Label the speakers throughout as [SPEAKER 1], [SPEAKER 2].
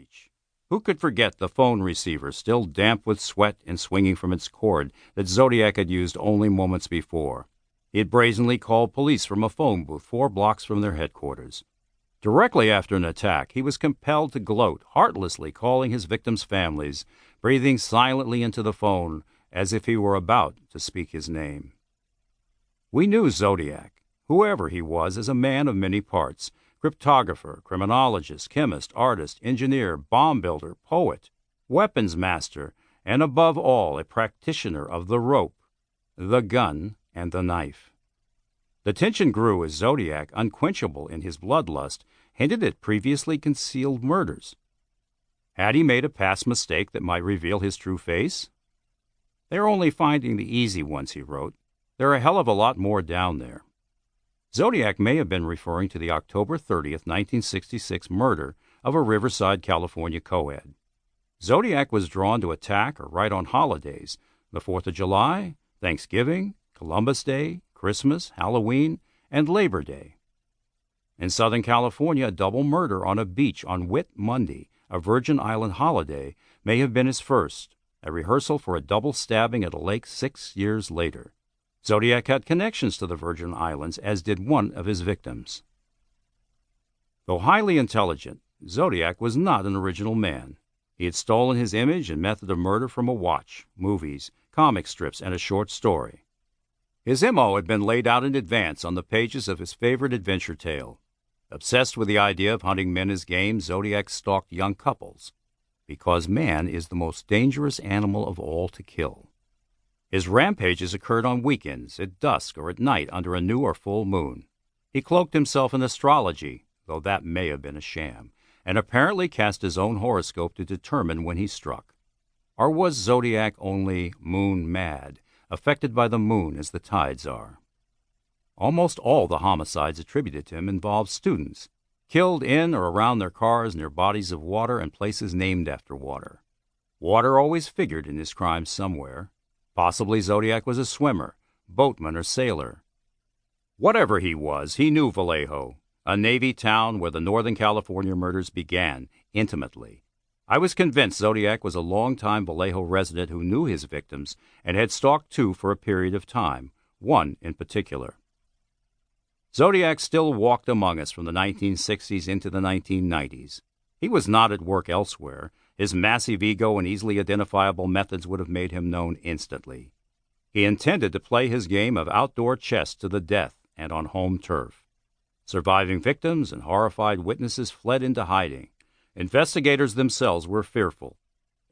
[SPEAKER 1] reach. Who could forget the phone receiver, still damp with sweat and swinging from its cord, that Zodiac had used only moments before? He had brazenly called police from a phone booth 4 blocks from their headquarters. Directly after an attack, he was compelled to gloat, heartlessly calling his victims' families, breathing silently into the phone as if he were about to speak his name. We knew Zodiac, whoever he was, as a man of many parts: cryptographer, criminologist, chemist, artist, engineer, bomb builder, poet, weapons master, and above all, a practitioner of the rope, the gun, and the knife. The tension grew as Zodiac, unquenchable in his bloodlust, hinted at previously concealed murders. Had he made a past mistake that might reveal his true face? "They're only finding the easy ones," he wrote. "There are a hell of a lot more down there." Zodiac may have been referring to the October 30th, 1966 murder of a Riverside, California co-ed. Zodiac was drawn to attack or write on holidays: the 4th of July, Thanksgiving, Columbus Day, Christmas, Halloween, and Labor Day. In Southern California, a double murder on a beach on Whit Monday, a Virgin Island holiday, may have been his first, a rehearsal for a double stabbing at a lake 6 years later. Zodiac had connections to the Virgin Islands, as did one of his victims. Though highly intelligent, Zodiac was not an original man. He had stolen his image and method of murder from a watch, movies, comic strips, and a short story. His M.O. had been laid out in advance on the pages of his favorite adventure tale. Obsessed with the idea of hunting men as game, Zodiac stalked young couples, because man is the most dangerous animal of all to kill. His rampages occurred on weekends, at dusk, or at night under a new or full moon. He cloaked himself in astrology, though that may have been a sham, and apparently cast his own horoscope to determine when he struck. Or was Zodiac only moon-mad, affected by the moon as the tides are? Almost all the homicides attributed to him involved students, killed in or around their cars near bodies of water and places named after water. Water always figured in his crimes somewhere. Possibly Zodiac was a swimmer, boatman, or sailor. Whatever he was, he knew Vallejo, a Navy town where the Northern California murders began, intimately. I was convinced Zodiac was a long-time Vallejo resident who knew his victims and had stalked 2 for a period of time, one in particular. Zodiac still walked among us from the 1960s into the 1990s. He was not at work elsewhere. His massive ego and easily identifiable methods would have made him known instantly. He intended to play his game of outdoor chess to the death and on home turf. Surviving victims and horrified witnesses fled into hiding. Investigators themselves were fearful.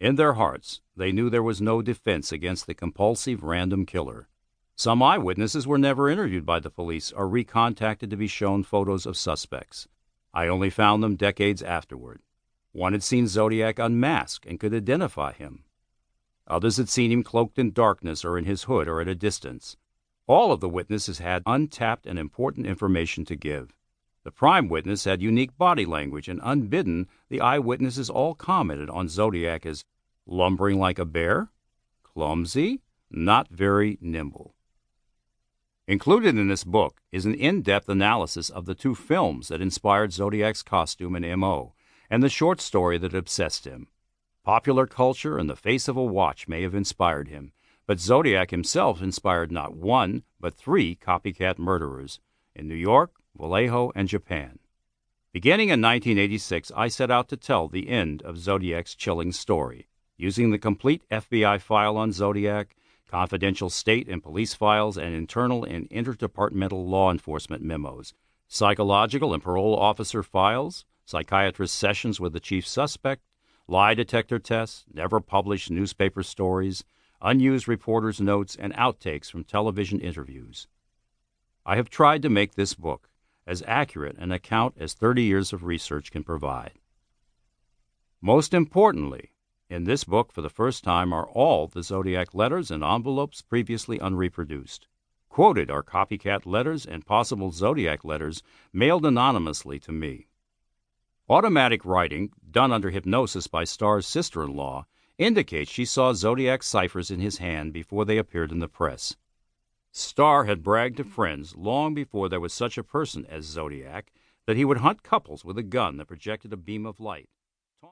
[SPEAKER 1] In their hearts, they knew there was no defense against the compulsive random killer. Some eyewitnesses were never interviewed by the police or recontacted to be shown photos of suspects. I only found them decades afterward. One had seen Zodiac unmasked and could identify him. Others had seen him cloaked in darkness or in his hood or at a distance. All of the witnesses had untapped and important information to give. The prime witness had unique body language, and unbidden, the eyewitnesses all commented on Zodiac as lumbering like a bear, clumsy, not very nimble. Included in this book is an in-depth analysis of the 2 films that inspired Zodiac's costume and M.O., and the short story that obsessed him. Popular culture and the face of a watch may have inspired him, but Zodiac himself inspired not 1, but 3 copycat murderers in New York, Vallejo, and Japan. Beginning in 1986, I set out to tell the end of Zodiac's chilling story, using the complete FBI file on Zodiac, confidential state and police files, and internal and interdepartmental law enforcement memos, psychological and parole officer files, psychiatrist sessions with the chief suspect, lie detector tests, never published newspaper stories, unused reporters' notes, and outtakes from television interviews. I have tried to make this book as accurate an account as 30 years of research can provide. Most importantly, in this book for the first time are all the Zodiac letters and envelopes previously unreproduced. Quoted are copycat letters and possible Zodiac letters mailed anonymously to me. Automatic writing, done under hypnosis by Starr's sister-in-law, indicates she saw Zodiac ciphers in his hand before they appeared in the press. Starr had bragged to friends long before there was such a person as Zodiac that he would hunt couples with a gun that projected a beam of light.